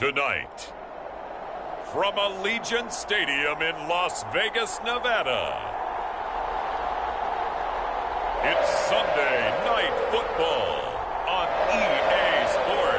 Tonight, from Allegiant Stadium in Las Vegas, Nevada, it's Sunday Night Football on EA Sports.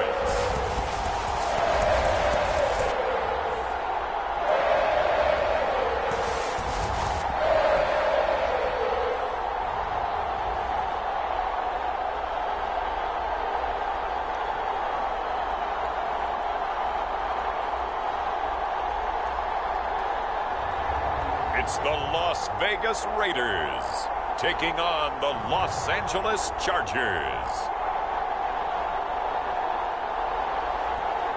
It's the Las Vegas Raiders taking on the Los Angeles Chargers.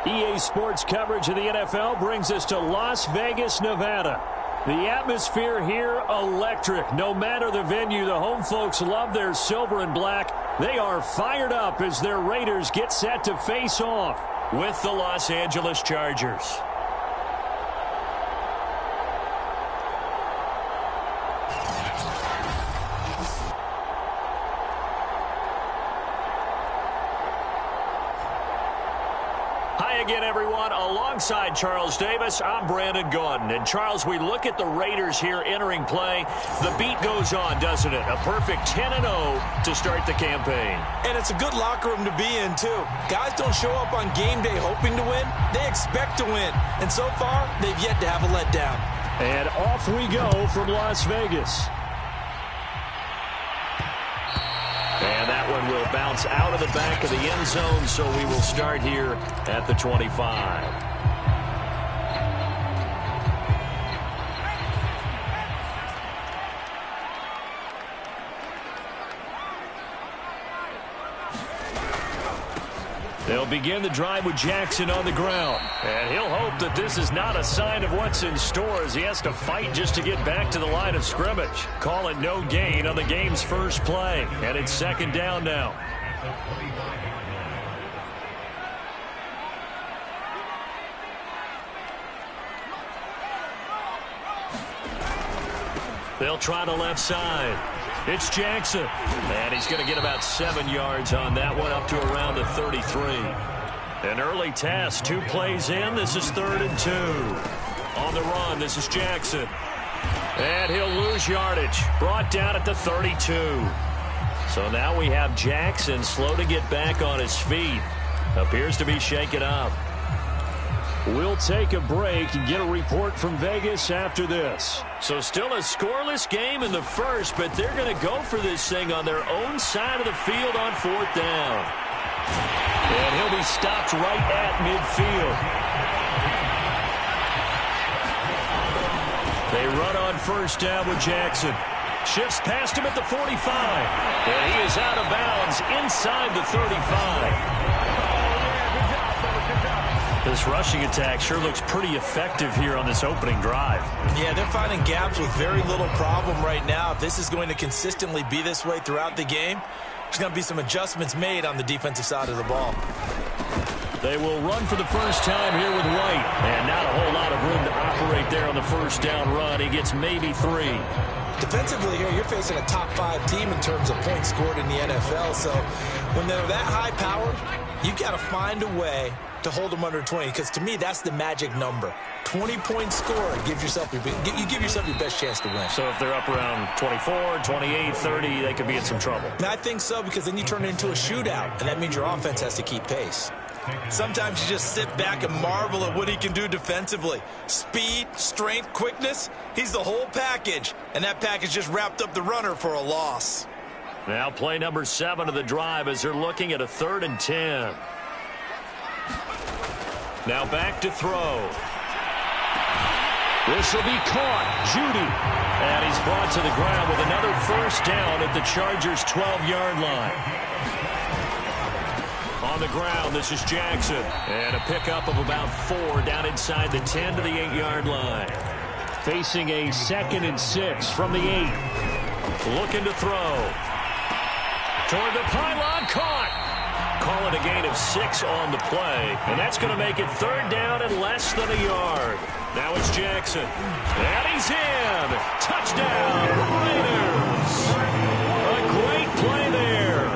EA Sports coverage of the NFL brings us to Las Vegas, Nevada. The atmosphere here, electric. No matter the venue, the home folks love their silver and black. They are fired up as their Raiders get set to face off with the Los Angeles Chargers. Again, everyone, alongside Charles Davis, I'm Brandon Gaudin. And, Charles, we look at the Raiders here entering play. The beat goes on, doesn't it? A perfect 10-0 to start the campaign. And it's a good locker room to be in, too. Guys don't show up on game day hoping to win. They expect to win. And so far, they've yet to have a letdown. And off we go from Las Vegas. And that one will bounce out of the back of the end zone, so we will start here at the 25. They'll begin the drive with Jackson on the ground. And he'll hope that this is not a sign of what's in store as he has to fight just to get back to the line of scrimmage. Call it no gain on the game's first play. And it's second down now. They'll try the left side. It's Jackson. And he's going to get about 7 yards on that one, up to around the 33. An early test, 2 plays in. This is 3rd and 2. On the run, this is Jackson. And he'll lose yardage. Brought down at the 32. So now we have Jackson slow to get back on his feet. Appears to be shaken up. We'll take a break and get a report from Vegas after this. So still a scoreless game in the first, but they're going to go for this thing on their own side of the field on 4th down. And he'll be stopped right at midfield. They run on 1st down with Jackson. Shifts past him at the 45. And he is out of bounds inside the 35. This rushing attack sure looks pretty effective here on this opening drive. Yeah, they're finding gaps with very little problem right now. If this is going to consistently be this way throughout the game, there's going to be some adjustments made on the defensive side of the ball. They will run for the first time here with White. And not a whole lot of room to operate there on the 1st down run. He gets maybe 3. Defensively here, you're facing a top 5 team in terms of points scored in the NFL. So when they're that high-powered, you've got to find a way to hold them under 20, because to me, that's the magic number. 20-point score gives yourself you give yourself your best chance to win. So if they're up around 24, 28, 30, they could be in some trouble. And I think so, because then you turn it into a shootout, and that means your offense has to keep pace. Sometimes you just sit back and marvel at what he can do defensively. Speed, strength, quickness, he's the whole package. And that package just wrapped up the runner for a loss. Now play number 7 of the drive as they're looking at a 3rd and 10. Now back to throw. This will be caught. Judy. And he's brought to the ground with another 1st down at the Chargers' 12-yard line. On the ground, this is Jackson. And a pickup of about 4 down inside the 10 to the 8-yard line. Facing a 2nd and 6 from the 8. Looking to throw. Toward the pylon, caught. Call it a gain of 6 on the play. And that's going to make it 3rd down and less than a yard. Now it's Jackson. And he's in. Touchdown, Raiders. A great play there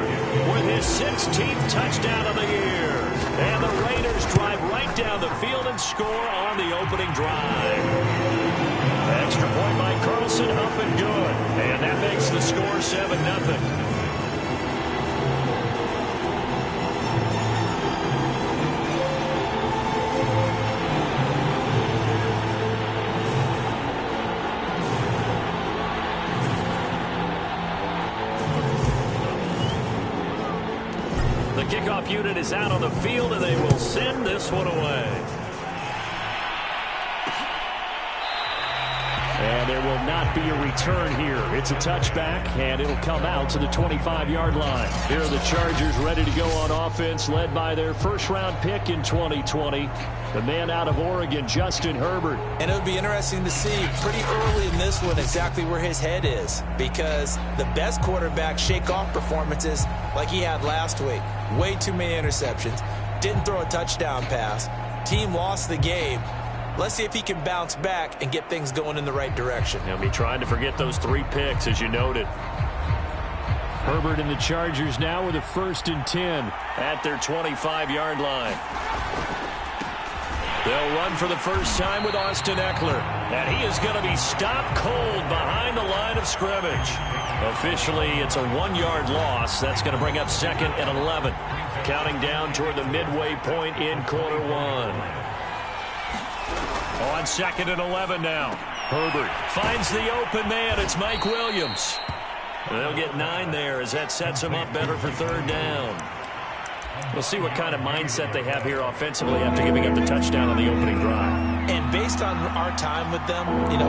with his 16th touchdown of the year. And the Raiders drive right down the field and score on the opening drive. Extra point by Carlson, up and good. And that makes the score 7-0. The kickoff unit is out on the field, and they will send this one away. And there will not be a return here. It's a touchback, and it'll come out to the 25-yard line. Here are the Chargers ready to go on offense, led by their first-round pick in 2020, the man out of Oregon, Justin Herbert. And it would be interesting to see pretty early in this one exactly where his head is, because the best quarterback shake-off performances like he had last week, way too many interceptions, didn't throw a touchdown pass, team lost the game. Let's see if he can bounce back and get things going in the right direction. He'll be trying to forget those 3 picks, as you noted. Herbert and the Chargers now with a 1st and 10 at their 25-yard line. They'll run for the first time with Austin Eckler. And he is going to be stopped cold behind the line of scrimmage. Officially, it's a 1-yard loss. That's going to bring up 2nd and 11. Counting down toward the midway point in quarter 1. On 2nd and 11 now. Herbert finds the open man. It's Mike Williams. They'll get 9 there as that sets them up better for 3rd down. We'll see what kind of mindset they have here offensively after giving up the touchdown on the opening drive. And based on our time with them,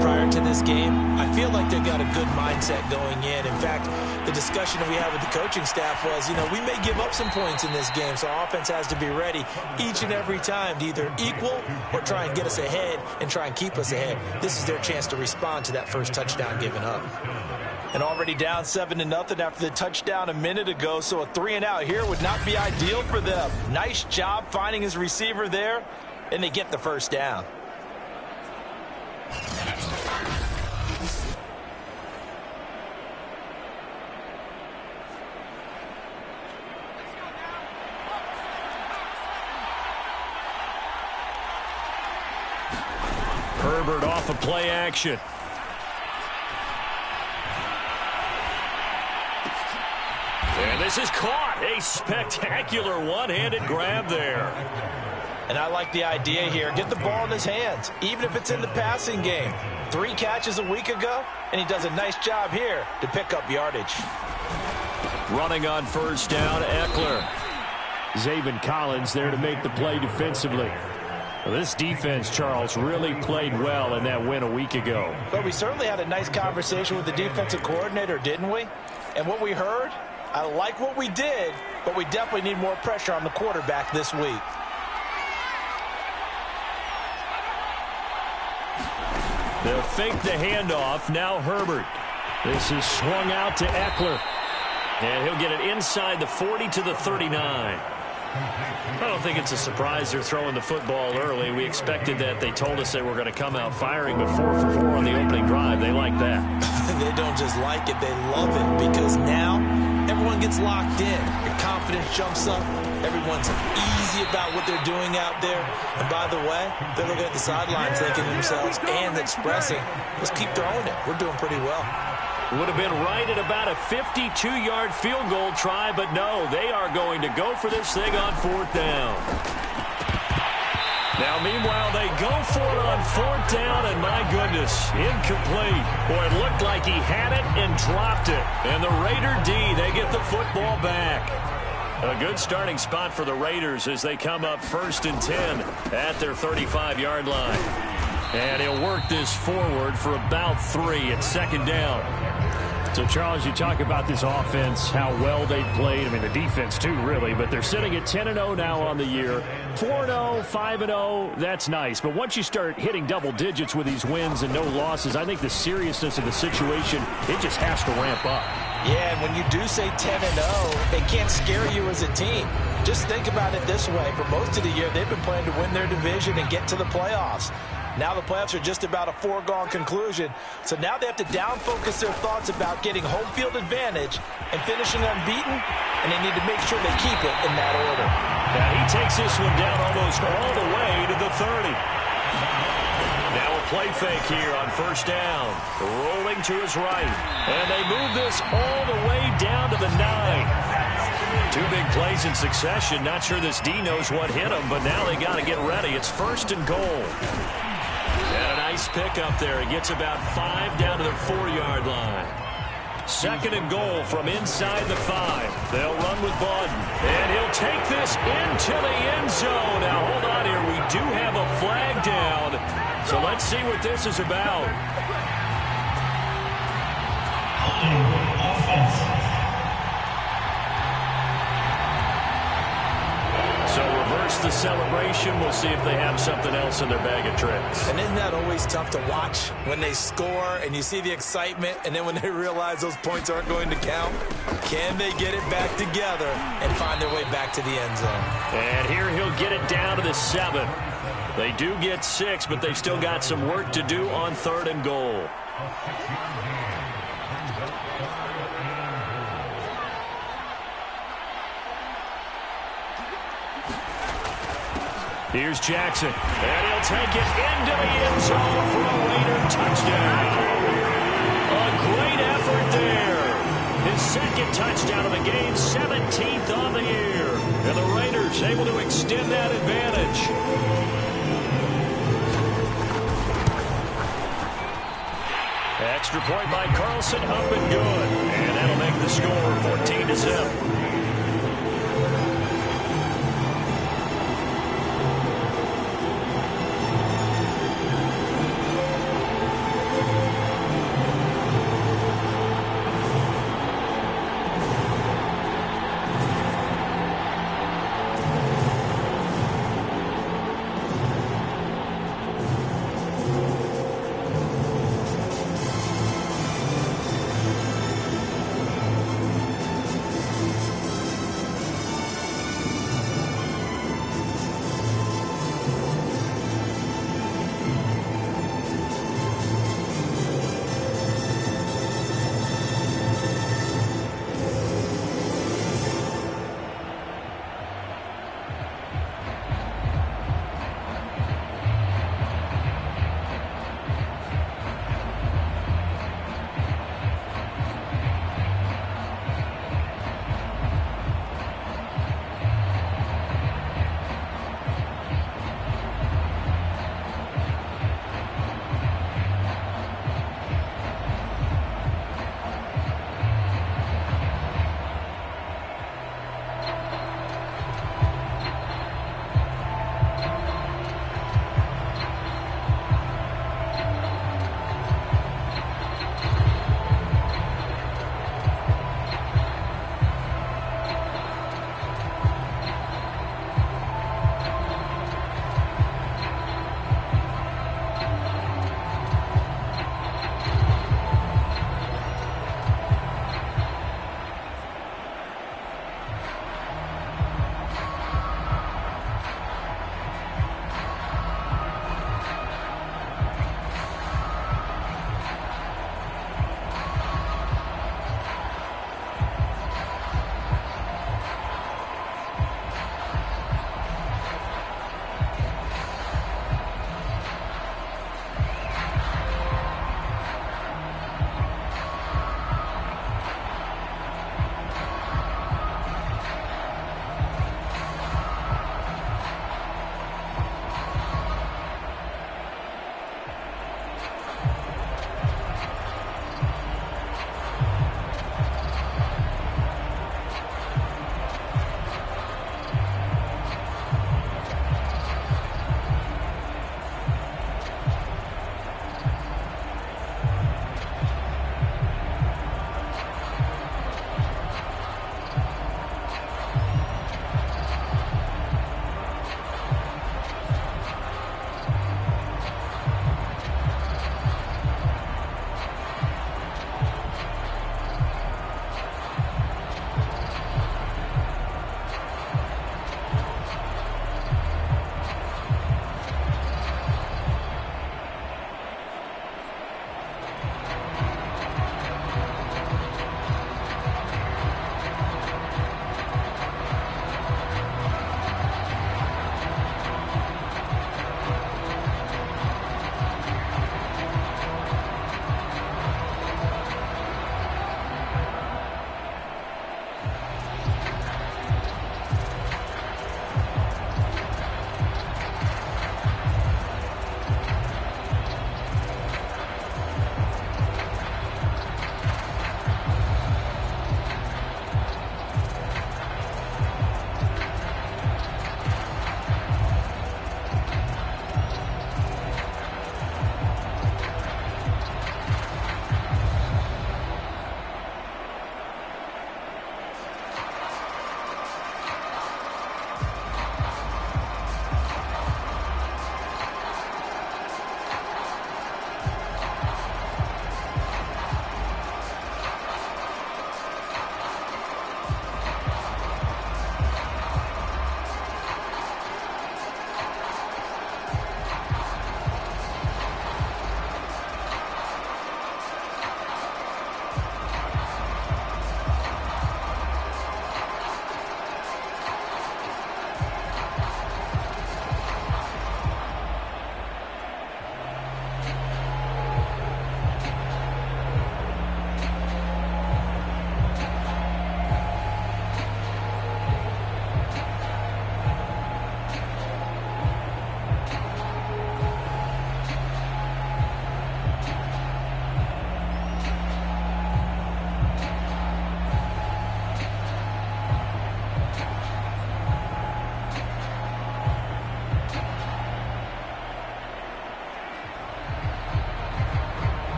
prior to this game, I feel like they've got a good mindset going in. In fact, the discussion that we had with the coaching staff was, we may give up some points in this game, so our offense has to be ready each and every time to either equal or try and get us ahead and try and keep us ahead. This is their chance to respond to that first touchdown given up. And already down 7-0 after the touchdown a minute ago, so a 3-and-out here would not be ideal for them. Nice job finding his receiver there, and they get the first down. Herbert off of play action. And this is caught. A spectacular one-handed grab there. And I like the idea here. Get the ball in his hands, even if it's in the passing game. 3 catches a week ago, and he does a nice job here to pick up yardage. Running on first down, Eckler. Zaven Collins there to make the play defensively. Well, this defense, Charles, really played well in that win a week ago. But we certainly had a nice conversation with the defensive coordinator, didn't we? And what we heard, I like what we did, but we definitely need more pressure on the quarterback this week. They'll fake the handoff. Now Herbert. This is swung out to Eckler. And he'll get it inside the 40 to the 39. I don't think it's a surprise they're throwing the football early. We expected that. They told us they were going to come out firing, but 4 for 4 on the opening drive. They like that. They don't just like it, they love it, because now everyone gets locked in. Your confidence jumps up. Everyone's easy about what they're doing out there. And by the way, they're looking at the sidelines thinking to themselves and expressing, let's keep throwing it. We're doing pretty well. Would have been right at about a 52-yard field goal try, but no, they are going to go for this thing on 4th down. Now, meanwhile, they go for it on 4th down, and my goodness, incomplete. Boy, it looked like he had it and dropped it. And the Raider D, they get the football back. A good starting spot for the Raiders as they come up 1st and 10 at their 35-yard line. And he'll work this forward for about 3 at 2nd down. So, Charles, you talk about this offense, how well they played. I mean, the defense, too, really. But they're sitting at 10-0 now on the year. 4-0, 5-0, that's nice. But once you start hitting double digits with these wins and no losses, I think the seriousness of the situation, it just has to ramp up. Yeah, and when you do say 10-0, it can't scare you as a team. Just think about it this way. For most of the year, they've been playing to win their division and get to the playoffs. Now the playoffs are just about a foregone conclusion. So now they have to down-focus their thoughts about getting home field advantage and finishing unbeaten, and they need to make sure they keep it in that order. Now he takes this one down almost all the way to the 30. Now a play fake here on first down. Rolling to his right. And they move this all the way down to the 9. Two big plays in succession. Not sure this D knows what hit him, but now they got to get ready. It's first and goal. And a nice pick up there. It gets about 5 down to the 4-yard line. Second and goal from inside the 5. They'll run with Bawden. And he'll take this into the end zone. Now, hold on here. We do have a flag down. So let's see what this is about. So reverse the celebration. We'll see if they have something else in their bag of tricks. And isn't that always tough to watch when they score and you see the excitement, and then when they realize those points aren't going to count? Can they get it back together and find their way back to the end zone? And here he'll get it down to the 7. They do get 6, but they've still got some work to do on third and goal. Here's Jackson, and he'll take it into the end zone for a Raider touchdown. A great effort there. His second touchdown of the game, 17th on the year. And the Raiders able to extend that advantage. Extra point by Carlson, up and good. And that'll make the score 14-7.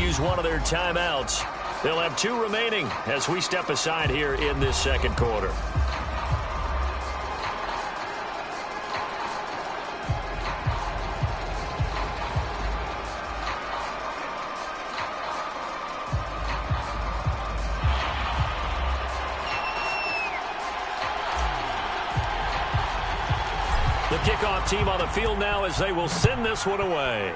use one of their timeouts. They'll have 2 remaining as we step aside here in this second quarter. The kickoff team on the field now as they will send this one away.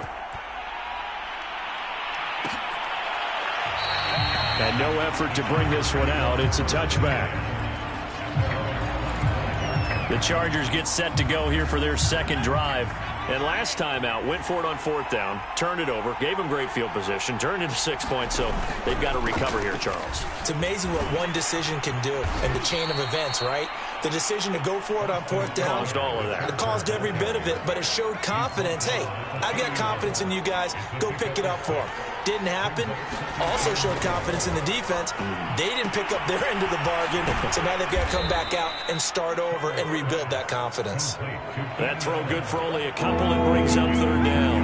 And no effort to bring this one out. It's a touchback. The Chargers get set to go here for their second drive. And last time out, went for it on 4th down, turned it over, gave them great field position, turned into 6 points, so they've got to recover here, Charles. It's amazing what one decision can do in the chain of events, right? The decision to go for it on 4th down. Caused all of that. It caused every bit of it, but it showed confidence. Hey, I've got confidence in you guys. Go pick it up for them. Didn't happen. Also showed confidence in the defense. They didn't pick up their end of the bargain, so now they've got to come back out and start over and rebuild that confidence. That throw good for only a couple and brings up 3rd down.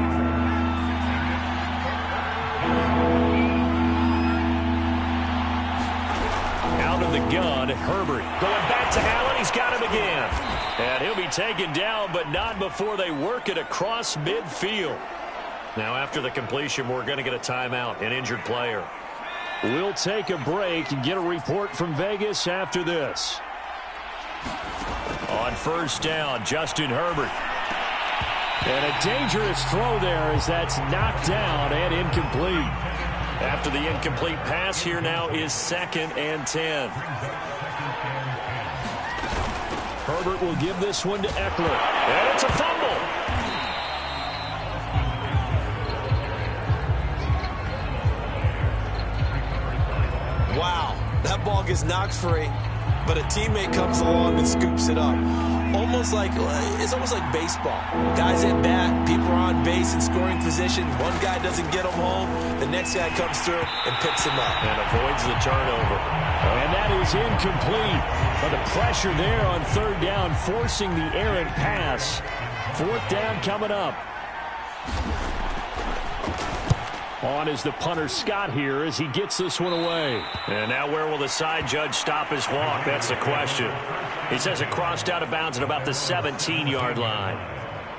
Out of the gun, Herbert going back to Allen. He's got him again. And he'll be taken down, but not before they work it across midfield. Now, after the completion, we're going to get a timeout, an injured player. We'll take a break and get a report from Vegas after this. On 1st down, Justin Herbert. And a dangerous throw there as that's knocked down and incomplete. After the incomplete pass, here now is 2nd and 10. Herbert will give this one to Eckler. And it's a fumble. Wow, that ball gets knocked free, but a teammate comes along and scoops it up. It's almost like baseball. Guys at bat, people are on base in scoring position. One guy doesn't get him home. The next guy comes through and picks him up. And avoids the turnover. And that is incomplete. But the pressure there on 3rd down, forcing the errant pass. 4th down coming up. On is the punter Scott here as he gets this one away. And now where will the side judge stop his walk? That's the question. He says it crossed out of bounds at about the 17-yard line.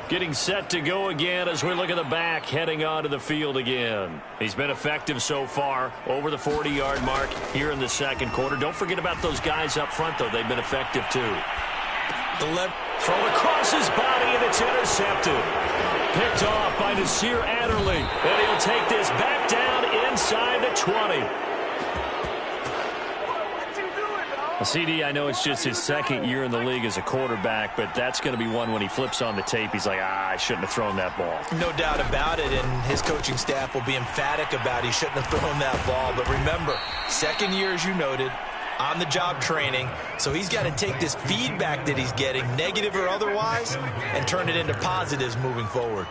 Getting set to go again as we look at the back, heading onto the field again. He's been effective so far, over the 40-yard mark here in the second quarter. Don't forget about those guys up front, though. They've been effective, too. The left throw across his body, and it's intercepted. Picked off by Nasir Adderley. And he'll take this back down inside the 20. CD, I know it's just his 2nd year in the league as a quarterback, but that's going to be one when he flips on the tape, he's like, I shouldn't have thrown that ball. No doubt about it, and his coaching staff will be emphatic about he shouldn't have thrown that ball. But remember, 2nd year, as you noted, on-the-job training, so he's got to take this feedback that he's getting, negative or otherwise, and turn it into positives moving forward.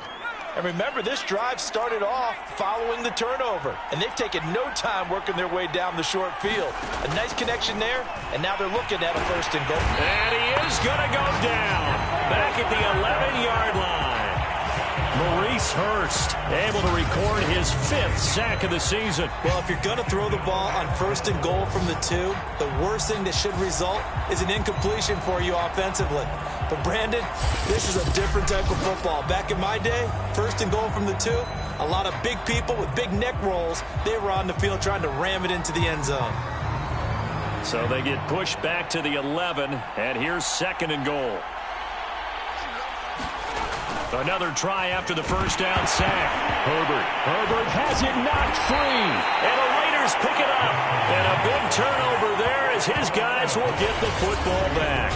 And remember, this drive started off following the turnover, and they've taken no time working their way down the short field. A nice connection there, and now they're looking at a 1st and goal. And he is going to go down back at the 11-yard line. Maurice Hurst able to record his 5th sack of the season. Well, if you're going to throw the ball on 1st and goal from the 2, the worst thing that should result is an incompletion for you offensively. But, Brandon, this is a different type of football. Back in my day, 1st and goal from the 2, a lot of big people with big neck rolls, they were on the field trying to ram it into the end zone. So they get pushed back to the 11, and here's 2nd and goal. Another try after the 1st down sack. Herbert has it knocked free. And the Raiders pick it up. And a big turnover there as his guys will get the football back.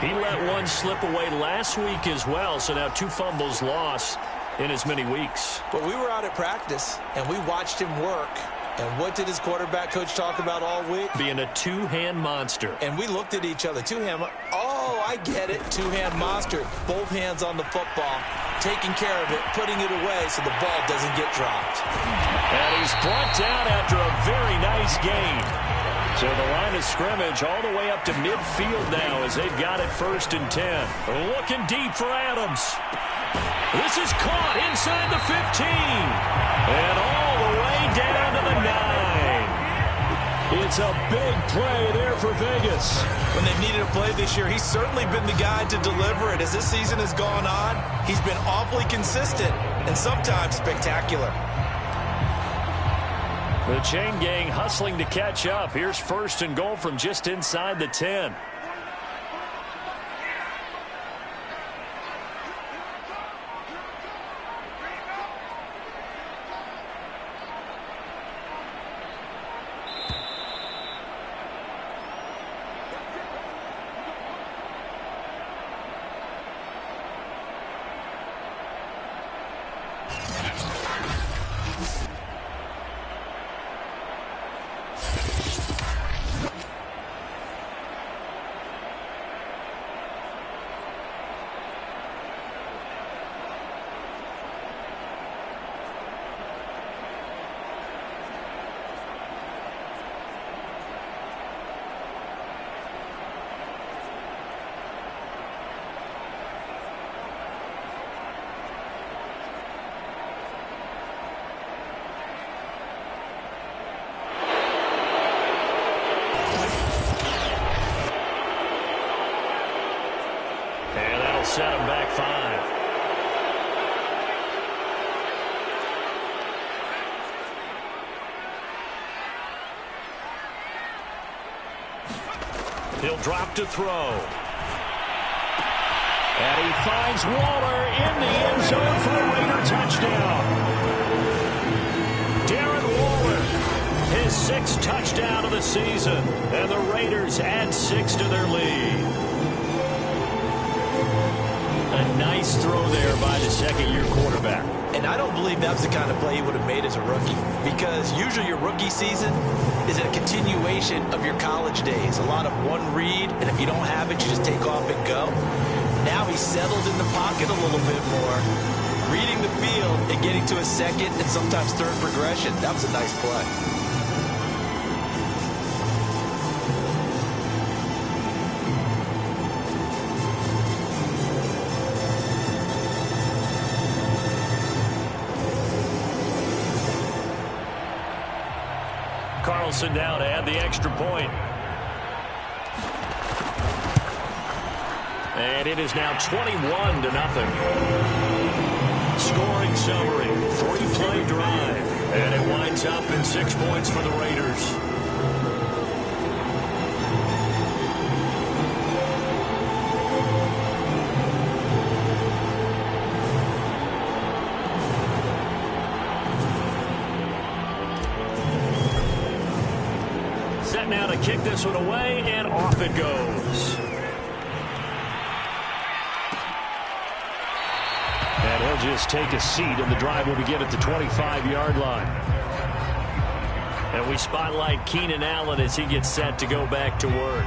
He let one slip away last week as well, so now 2 fumbles lost in as many weeks. But we were out at practice, and we watched him work. And what did his quarterback coach talk about all week? Being a 2-hand monster. And we looked at each other. 2-hand. Oh, I get it. 2-hand monster. Both hands on the football, taking care of it, putting it away so the ball doesn't get dropped. And he's brought down after a very nice gain. So the line of scrimmage all the way up to midfield now as they've got it 1st and 10. Looking deep for Adams. This is caught inside the 15. And all the way down It's a big play there for Vegas. When they've needed a play this year, he's certainly been the guy to deliver it. As this season has gone on, he's been awfully consistent and sometimes spectacular. The chain gang hustling to catch up. Here's 1st and goal from just inside the 10. Set him back 5. He'll drop to throw. And he finds Waller in the end zone for a Raider touchdown. Darren Waller, his 6th touchdown of the season. And the Raiders add 6 to their lead. A nice throw there by the second-year quarterback. And I don't believe that was the kind of play he would have made as a rookie, because usually your rookie season is a continuation of your college days. A lot of one read, and if you don't have it, you just take off and go. Now he's settled in the pocket a little bit more, reading the field and getting to a second and sometimes third progression. That was a nice play. Carlson now to add the extra point. And it is now 21-0. Scoring summary, 3-play drive. And it winds up in 6 points for the Raiders. Set now to kick this one away, and off it goes. And he'll just take a seat, and the drive will begin at the 25-yard line. And we spotlight Keenan Allen as he gets set to go back to work.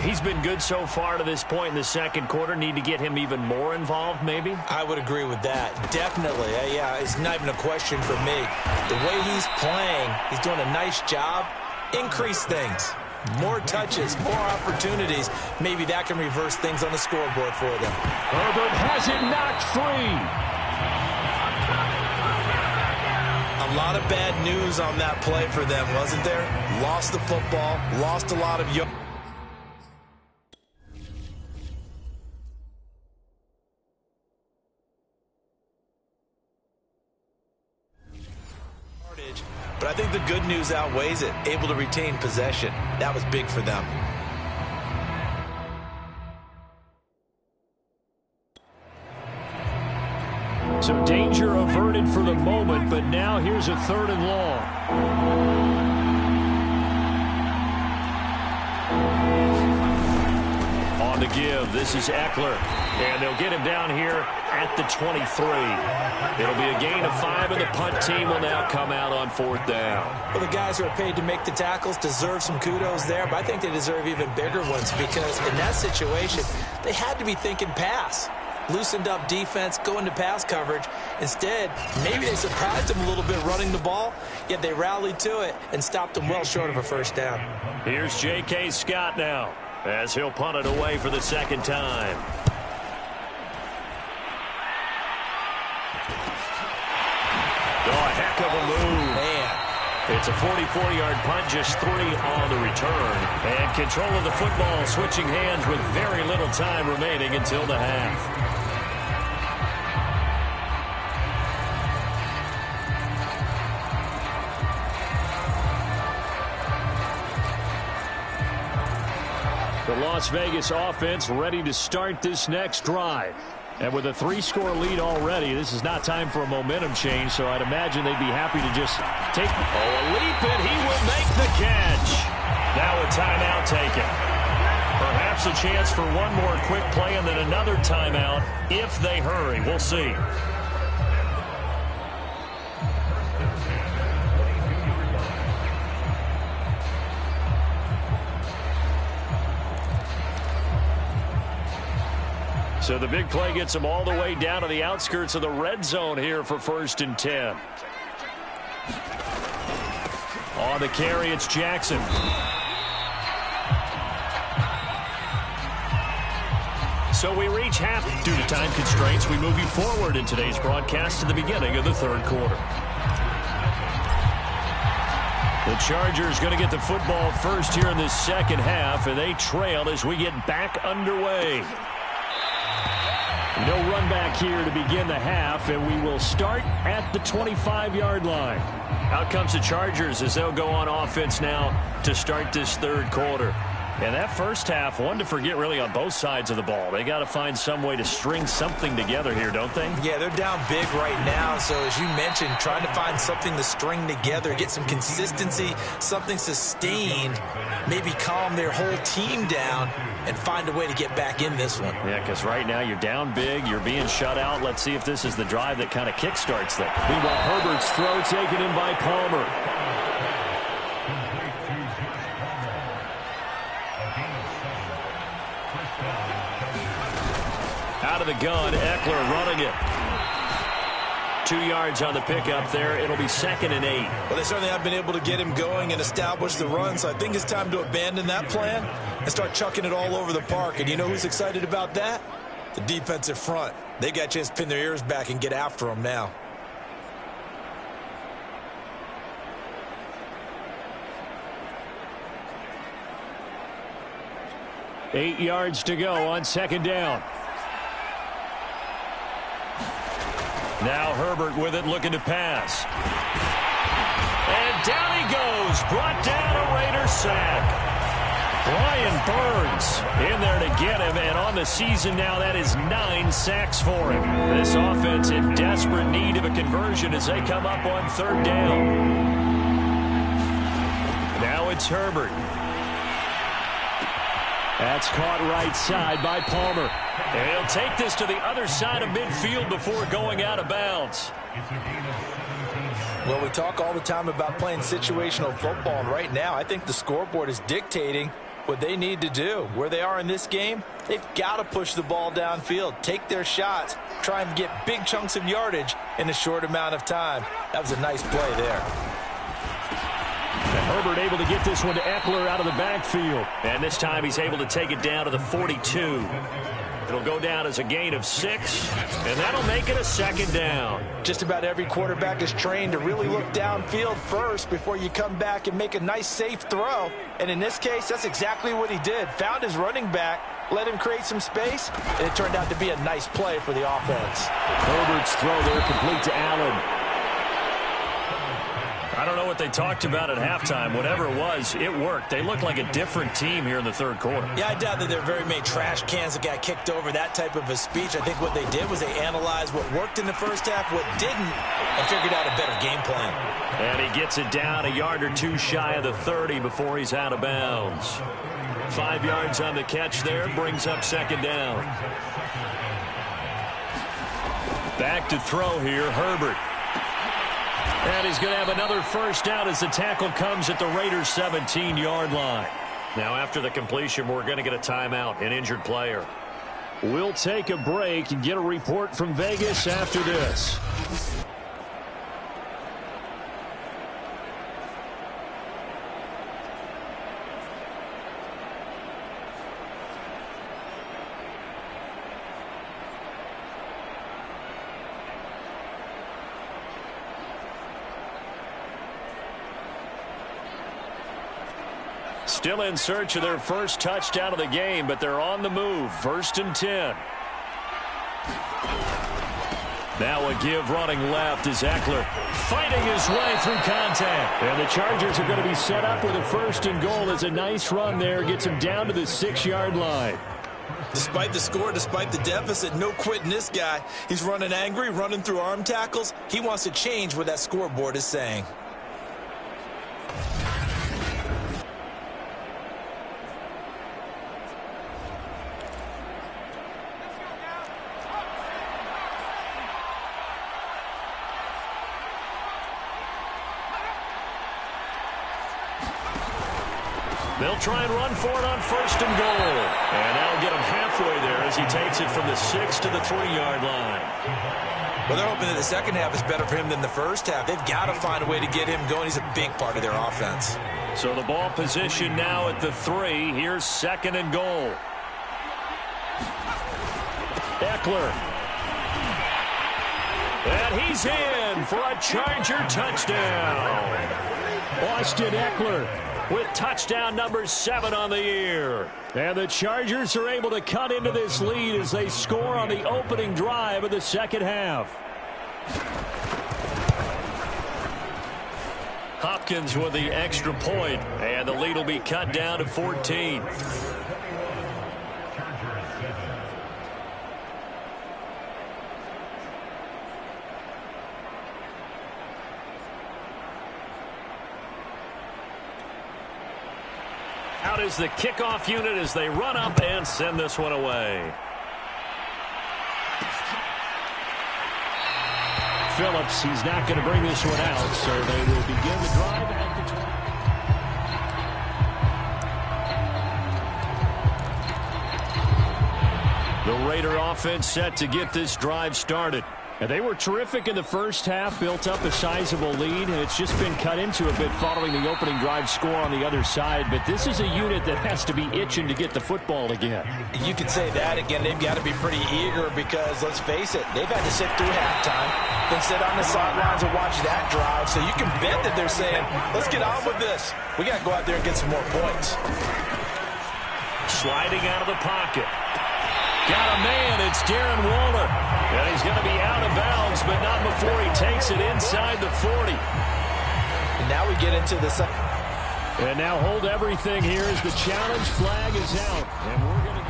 He's been good so far to this point in the second quarter. Need to get him even more involved, maybe? I would agree with that. Definitely. Yeah, it's not even a question for me. The way he's playing, he's doing a nice job. Increase things. More touches, more opportunities. Maybe that can reverse things on the scoreboard for them. Herbert has it knocked free. A lot of bad news on that play for them, wasn't there? Lost the football, lost a lot of yardage. But I think the good news outweighs it. Able to retain possession. That was big for them. So danger averted for the moment, but now here's a 3rd and long. On the give, this is Eckler. And they'll get him down here at the 23. It'll be a gain of 5, and the punt team will now come out on 4th down. Well, the guys who are paid to make the tackles deserve some kudos there, but I think they deserve even bigger ones, because in that situation, they had to be thinking pass. Loosened up defense, going to pass coverage. Instead, maybe they surprised them a little bit running the ball, yet they rallied to it and stopped them well short of a 1st down. Here's J.K. Scott now, as he'll punt it away for the 2nd time. Oh, a heck of a move. Man, It's a 44-yard punt, just 3 on the return. And control of the football switching hands with very little time remaining until the half. The Las Vegas offense ready to start this next drive. And with a 3-score lead already, this is not time for a momentum change, so I'd imagine they'd be happy to just take a leap, and he will make the catch. Now a timeout taken. Perhaps a chance for one more quick play and then another timeout if they hurry. We'll see. So the big play gets them all the way down to the outskirts of the red zone here for 1st and 10. On the carry, it's Jackson. So we reach half. Due to time constraints, we move you forward in today's broadcast to the beginning of the 3rd quarter. The Chargers going to get the football first here in the 2nd half, and they trail as we get back underway. No run back here to begin the half, and we will start at the 25-yard line. Out comes the Chargers as they'll go on offense now to start this 3rd quarter. And that first half, one to forget really on both sides of the ball. They got to find some way to string something together here, don't they? Yeah, they're down big right now. So as you mentioned, trying to find something to string together, get some consistency, something sustained, maybe calm their whole team down and find a way to get back in this one. Yeah, because right now you're down big, you're being shut out. Let's see if this is the drive that kind of kickstarts them. Meanwhile, Herbert's throw taken in by Palmer. Out of the gun, Eckler running it. 2 yards on the pickup there. It'll be 2nd and 8. Well, they certainly have been able to get him going and establish the run, so I think it's time to abandon that plan and start chucking it all over the park. And you know who's excited about that? The defensive front. They got a chance to pin their ears back and get after him now. Eight yards to go on 2nd down. Now Herbert with it, looking to pass. And down he goes. Brought down, a Raider sack. Brian Burns in there to get him, and on the season now, that is 9 sacks for him. This offense in desperate need of a conversion as they come up on 3rd down. Now it's Herbert. That's caught right side by Palmer. And he'll take this to the other side of midfield before going out of bounds. Well, we talk all the time about playing situational football, and right now I think the scoreboard is dictating what they need to do. Where they are in this game, they've got to push the ball downfield, take their shots, try and get big chunks of yardage in a short amount of time. That was a nice play there. And Herbert able to get this one to Eckler out of the backfield. And this time he's able to take it down to the 42. It'll go down as a gain of 6, and that'll make it a 2nd down. Just about every quarterback is trained to really look downfield first before you come back and make a nice, safe throw. And in this case, that's exactly what he did. Found his running back, let him create some space, and it turned out to be a nice play for the offense. Herbert's throw there complete to Allen. I don't know what they talked about at halftime. Whatever it was, it worked. They look like a different team here in the 3rd quarter. Yeah, I doubt that there are very many trash cans that got kicked over, that type of a speech. I think what they did was they analyzed what worked in the first half, what didn't, and figured out a better game plan. And he gets it down a yard or two shy of the 30 before he's out of bounds. 5 yards on the catch there, brings up 2nd down. Back to throw here, Herbert. And he's going to have another first down as the tackle comes at the Raiders' 17-yard line. Now, after the completion, we're going to get a timeout, an injured player. We'll take a break and get a report from Vegas after this. Still in search of their first touchdown of the game, but they're on the move. 1st and 10. Now a give running left is Eckler fighting his way through contact. And the Chargers are going to be set up with a 1st and goal. As a nice run there gets him down to the 6-yard line. Despite the score, despite the deficit, no quitting this guy. He's running angry, running through arm tackles. He wants to change what that scoreboard is saying. They'll try and run for it on 1st and goal. And that'll get him halfway there as he takes it from the 6 to the 3-yard line. Well, they're hoping that the second half is better for him than the first half. They've got to find a way to get him going. He's a big part of their offense. So the ball position now at the 3. Here's 2nd and goal. Eckler. And he's in for a Charger touchdown. Austin Eckler with touchdown number 7 on the year. And the Chargers are able to cut into this lead as they score on the opening drive of the second half. Hopkins with the extra point, and the lead will be cut down to 14. Out is the kickoff unit as they run up and send this one away. Phillips, he's not going to bring this one out, so they will begin the drive at the 20. The Raider offense set to get this drive started. And they were terrific in the first half, built up a sizable lead, and it's just been cut into a bit following the opening drive score on the other side. But this is a unit that has to be itching to get the football again. You could say that again. They've got to be pretty eager because, let's face it, they've had to sit through halftime, then sit on the sidelines and watch that drive. So you can bet that they're saying, let's get on with this. We got to go out there and get some more points. Sliding out of the pocket. Got a man, it's Darren Waller. And he's going to be out of bounds, but not before he takes it inside the 40. And now we get into the second. And now hold everything here as the challenge flag is out. And we're going to...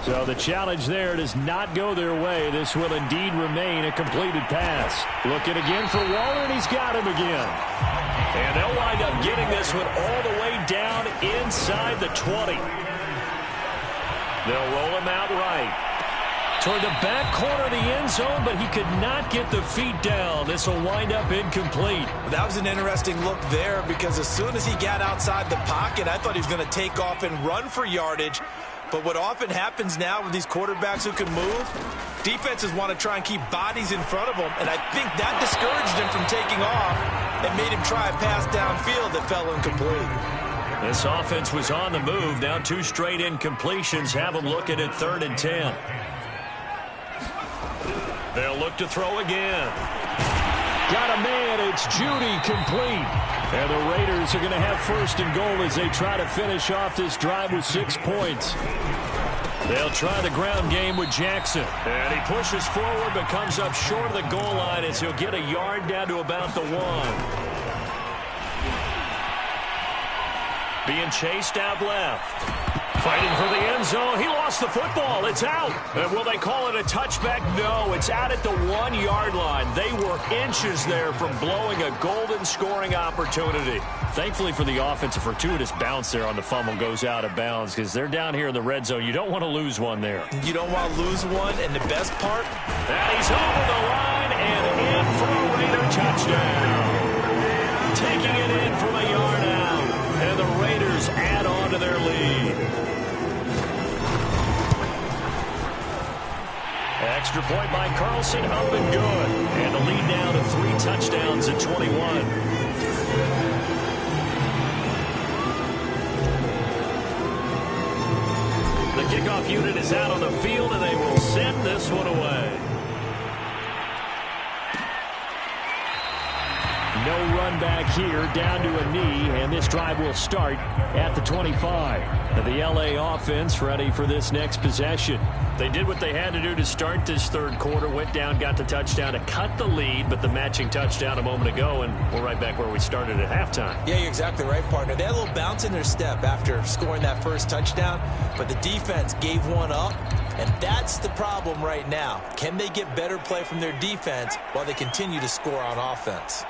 So the challenge there does not go their way. This will indeed remain a completed pass. Looking again for Waller, and he's got him again. And they'll wind up getting this one all the way down inside the 20. They'll roll him out right. Toward the back corner of the end zone, but he could not get the feet down. This will wind up incomplete. That was an interesting look there because as soon as he got outside the pocket, I thought he was going to take off and run for yardage. But what often happens now with these quarterbacks who can move, defenses want to try and keep bodies in front of them, and I think that discouraged him from taking off and made him try a pass downfield that fell incomplete. This offense was on the move. Now 2 straight incompletions have them looking at 3rd and 10. They'll look to throw again. Got a man, it's Judy, complete. And the Raiders are going to have 1st and goal as they try to finish off this drive with 6 points. They'll try the ground game with Jackson. And he pushes forward but comes up short of the goal line as he'll get a yard down to about the 1. Being chased out left. Fighting for the end zone. He lost the football. It's out. And will they call it a touchback? No, it's out at the 1-yard line. They were inches there from blowing a golden scoring opportunity. Thankfully for the offense, a fortuitous bounce there on the fumble goes out of bounds because they're down here in the red zone. You don't want to lose one there. You don't want to lose one, and the best part? And he's over the line and in for a Raider touchdown. Taking it in from a yard out. And the Raiders add on to their lead. Extra point by Carlson, up and good. And the lead now to 3 touchdowns at 21. The kickoff unit is out on the field, and they will send this one away. run back here down to a knee, and this drive will start at the 25. The LA offense ready for this next possession. They did what they had to do to start this third quarter, went down, got the touchdown to cut the lead, but the matching touchdown a moment ago, and we're right back where we started at halftime. Yeah, you're exactly right, partner. They had a little bounce in their step after scoring that first touchdown, but the defense gave one up, and that's the problem right now. Can they get better play from their defense while they continue to score on offense?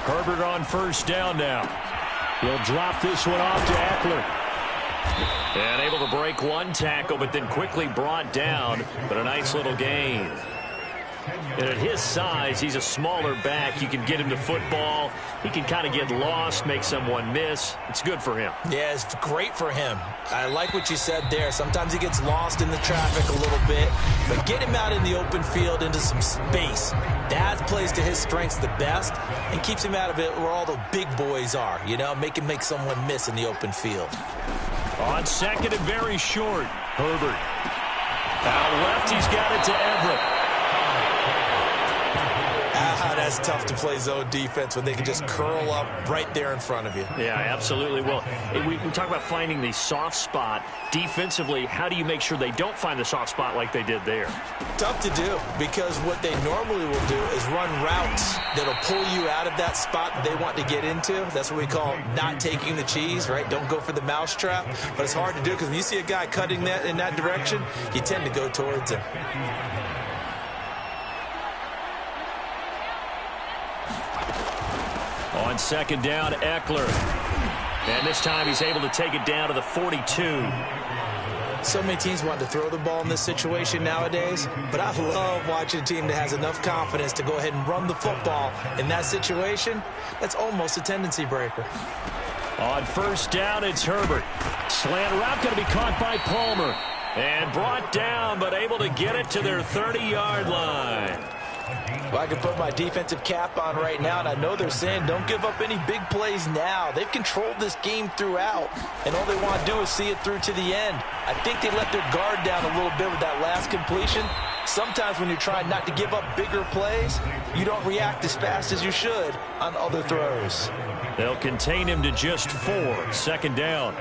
Herbert on first down now. He'll drop this one off to Eckler. And able to break one tackle, but then quickly brought down, but a nice little gain. And at his size, he's a smaller back. You can get him to football. He can kind of get lost, make someone miss. It's good for him. Yeah, it's great for him. I like what you said there. Sometimes he gets lost in the traffic a little bit, but get him out in the open field into some space. That plays to his strengths the best and keeps him out of it where all the big boys are, you know, make him make someone miss in the open field. On second and very short, Herbert. Out left, he's got it to Everett. That's tough to play zone defense when they can just curl up right there in front of you. Yeah, absolutely. Well, we talk about finding the soft spot. Defensively, how do you make sure they don't find the soft spot like they did there? Tough to do, because what they normally will do is run routes that'll pull you out of that spot that they want to get into. That's what we call not taking the cheese, right? Don't go for the mousetrap. But it's hard to do because when you see a guy cutting that in that direction, you tend to go towards him. On second down, Eckler. And this time he's able to take it down to the 42. So many teams want to throw the ball in this situation nowadays, but I love watching a team that has enough confidence to go ahead and run the football in that situation. That's almost a tendency breaker. On first down, it's Herbert. Slant route going to be caught by Palmer. And brought down, but able to get it to their 30-yard line. Well, I can put my defensive cap on right now, and I know they're saying don't give up any big plays now. They've controlled this game throughout, and all they want to do is see it through to the end. I think they let their guard down a little bit with that last completion. Sometimes when you're trying not to give up bigger plays, you don't react as fast as you should on other throws. They'll contain him to just 4. Second down.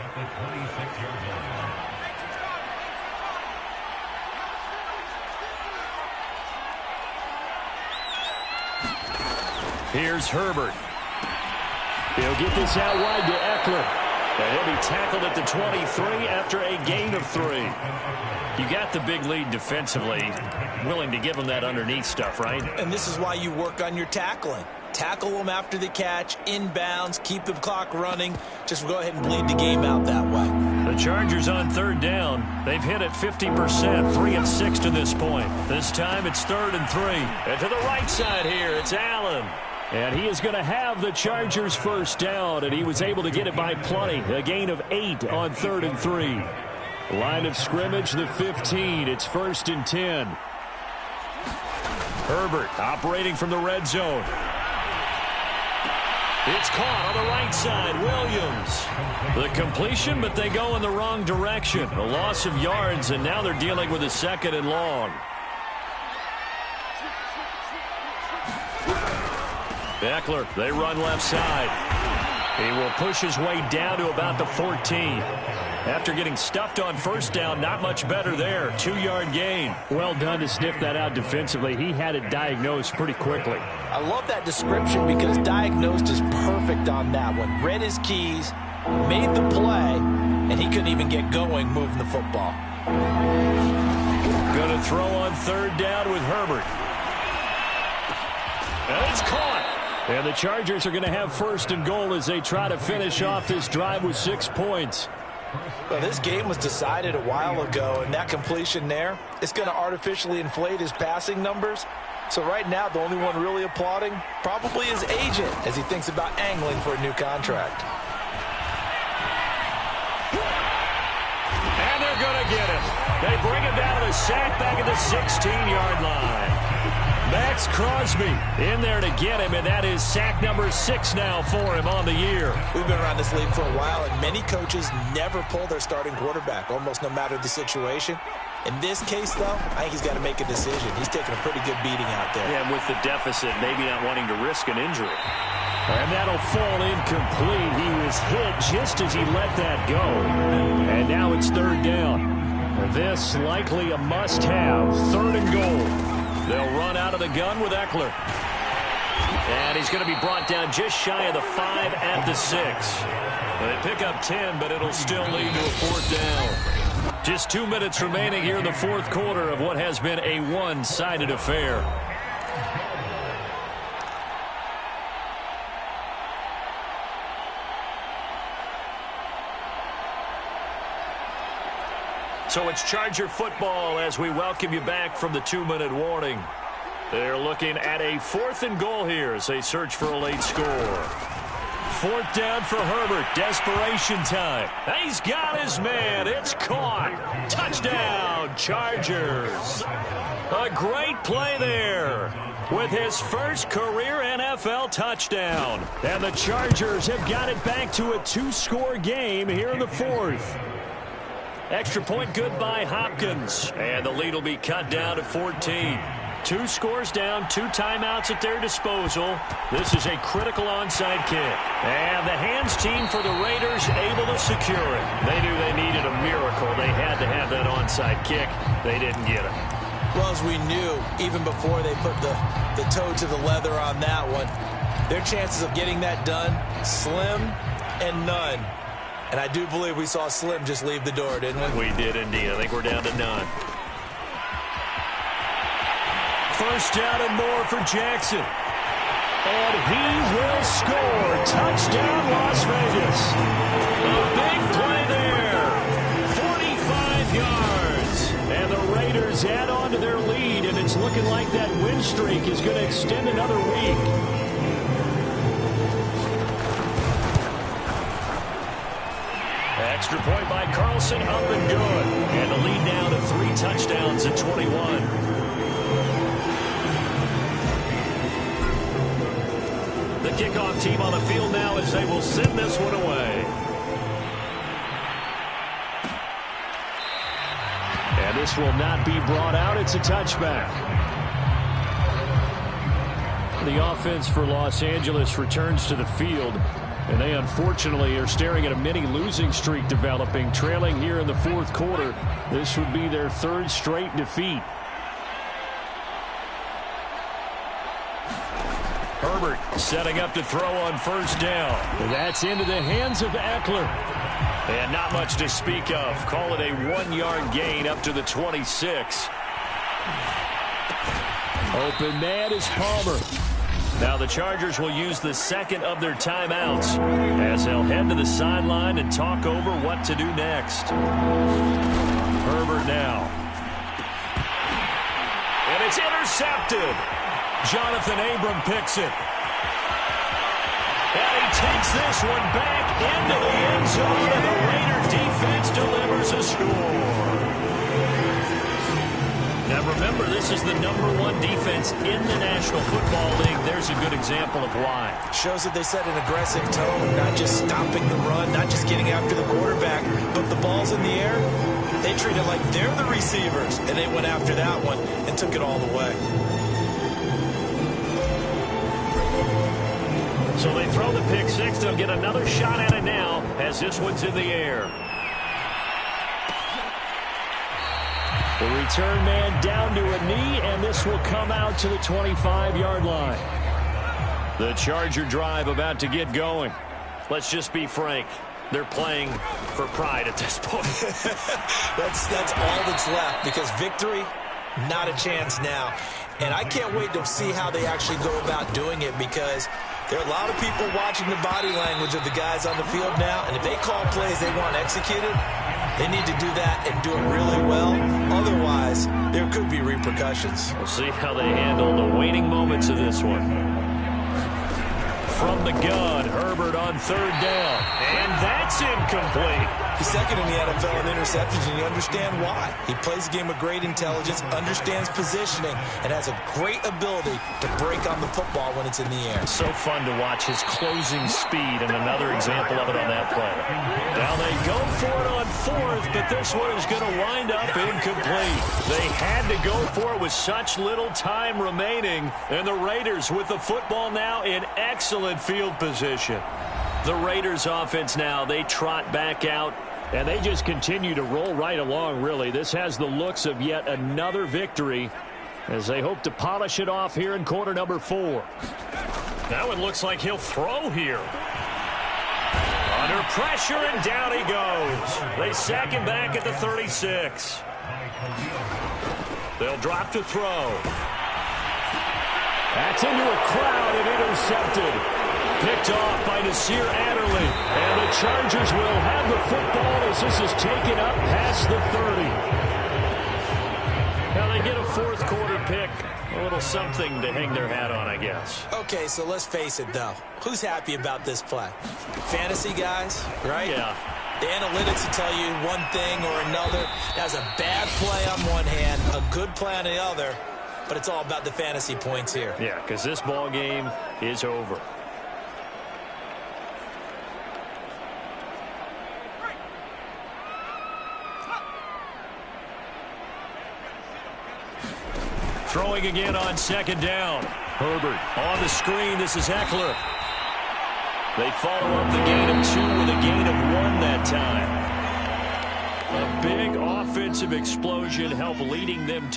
Here's Herbert. He'll get this out wide to Eckler. And he'll be tackled at the 23 after a gain of 3. You got the big lead defensively. Willing to give him that underneath stuff, right? And this is why you work on your tackling. Tackle them after the catch, inbounds, keep the clock running. Just go ahead and bleed the game out that way. The Chargers on third down. They've hit it 50%, 3 of 6 to this point. This time it's 3rd and 3. And to the right side here, it's Allen. And he is going to have the Chargers first down, and he was able to get it by plenty. A gain of 8 on 3rd and 3. Line of scrimmage, the 15. It's 1st and 10. Herbert operating from the red zone. It's caught on the right side. Williams. The completion, but they go in the wrong direction. A loss of yards, and now they're dealing with a 2nd and long. Eckler, they run left side. He will push his way down to about the 14. After getting stuffed on first down, not much better there. 2-yard gain. Well done to sniff that out defensively. He had it diagnosed pretty quickly. I love that description because diagnosed is perfect on that one. Read his keys, made the play, and he couldn't even get going moving the football. Going to throw on third down with Herbert. And it's caught. And the Chargers are going to have 1st and goal as they try to finish off this drive with 6 points. Well, this game was decided a while ago, and that completion there, it's going to artificially inflate his passing numbers. So right now, the only one really applauding probably his agent as he thinks about angling for a new contract. And they're going to get him. They bring him down to the sack back at the 16-yard line. Max Crosby in there to get him, and that is sack number 6 now for him on the year. We've been around this league for a while, and many coaches never pull their starting quarterback, almost no matter the situation. In this case, though, I think he's got to make a decision. He's taking a pretty good beating out there. Yeah, and with the deficit, maybe not wanting to risk an injury. And that'll fall incomplete. He was hit just as he let that go. And now it's 3rd down. This likely a must-have. 3rd and goal. They'll run out of the gun with Eckler. And he's going to be brought down just shy of the 5 at the 6. They pick up 10, but it'll still lead to a 4th down. Just 2 minutes remaining here in the 4th quarter of what has been a one-sided affair. So it's Charger football as we welcome you back from the 2-minute warning. They're looking at a 4th and goal here as they search for a late score. 4th down for Herbert. Desperation time. He's got his man. It's caught. Touchdown, Chargers. A great play there with his first career NFL touchdown. And the Chargers have got it back to a 2-score game here in the 4th. Extra point good by Hopkins. And the lead will be cut down to 14. 2 scores down, 2 timeouts at their disposal. This is a critical onside kick. And the hands team for the Raiders able to secure it. They knew they needed a miracle. They had to have that onside kick. They didn't get it. Well, as we knew, even before they put the toe to the leather on that one, their chances of getting that done, slim and none. And I do believe we saw Slim just leave the door, didn't we? We did indeed. I think we're down to none. 1st down and more for Jackson. And he will score. Touchdown, Las Vegas. A big play there. 45 yards. And the Raiders add on to their lead, and it's looking like that win streak is going to extend another week. Extra point by Carlson, up and good. And the lead now to 3 touchdowns at 21. The kickoff team on the field now as they will send this one away. And this will not be brought out. It's a touchback. The offense for Los Angeles returns to the field. And they, unfortunately, are staring at a mini losing streak developing, trailing here in the 4th quarter. This would be their 3rd straight defeat. Herbert setting up to throw on 1st down. That's into the hands of Eckler. And not much to speak of. Call it a 1-yard gain up to the 26. Open man is Palmer. Now the Chargers will use the 2nd of their timeouts as they'll head to the sideline and talk over what to do next. Herbert now. And it's intercepted. Jonathan Abram picks it. And he takes this one back into the end zone, and the Raider defense delivers a score. Now remember, this is the #1 defense in the National Football League. There's a good example of why. Shows that they set an aggressive tone, not just stopping the run, not just getting after the quarterback, but the ball's in the air. They treat it like they're the receivers, and they went after that one and took it all the way. So they throw the pick 6. They'll get another shot at it now as this one's in the air. The return man down to a knee, and this will come out to the 25-yard line. The Charger drive about to get going. Let's just be frank. They're playing for pride at this point. That's all that's left, because victory, not a chance now. And I can't wait to see how they actually go about doing it, because there are a lot of people watching the body language of the guys on the field now, and if they call plays they want executed, they need to do that and do it really well. Otherwise, there could be repercussions. We'll see how they handle the waning moments of this one. From the gun, Herbert on 3rd down. And that's incomplete. He's second in the NFL in interceptions, and you understand why. He plays a game with great intelligence, understands positioning, and has a great ability to break on the football when it's in the air. So fun to watch his closing speed, and another example of it on that play. Now they go for it on fourth, but this one is going to wind up incomplete. They had to go for it with such little time remaining, and the Raiders with the football now in excellent field position. The Raiders offense now, they trot back out, and they just continue to roll right along, really. This has the looks of yet another victory as they hope to polish it off here in quarter number 4. Now it looks like he'll throw here. Under pressure, and down he goes. They sack him back at the 36. They'll drop to throw. That's into a crowd and intercepted. Picked off by Nasir Adderley. And the Chargers will have the football as this is taken up past the 30. Now they get a fourth quarter pick. A little something to hang their hat on, I guess. Okay, so let's face it, though. Who's happy about this play? Fantasy guys, right? Yeah. The analytics will tell you one thing or another. That's a bad play on one hand, a good play on the other, but it's all about the fantasy points here. Yeah, because this ball game is over. Throwing again on second down. Herbert on the screen. This is Eckler. They follow up the gain of 2 with a gain of 1 that time. A big offensive explosion help leading them to